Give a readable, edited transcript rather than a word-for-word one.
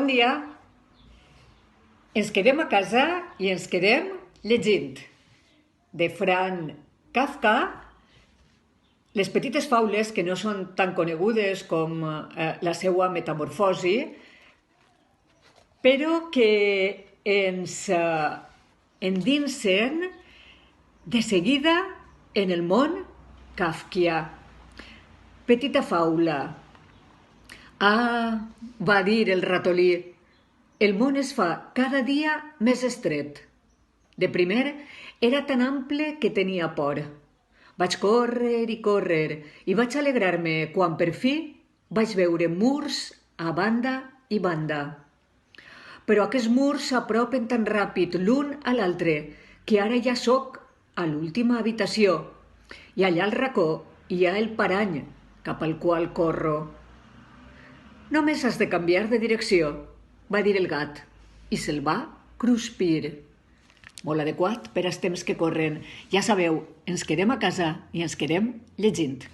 Bon dia. Ens quedem a casa i ens quedem llegint. De Franz Kafka, les petites faules que no són tan conegudes com la seva metamorfosi, però que ens endinsen de seguida en el món kafkià. Petita faula. Ah, va dir el ratolí, el món es fa cada dia més estret. De primer era tan ample que tenia por. Vaig córrer i vaig alegrar-me quan per fi vaig veure murs a banda i banda. Però aquests murs s'apropen tan ràpid l'un a l'altre que ara ja sóc a l'última habitació i allà al racó hi ha el parany cap al qual corro. Només has de canviar de direcció, va dir el gat, i se'l va cruspir. Molt adequat per als temps que corren. Ja sabeu, ens quedem a casa i ens quedem llegint.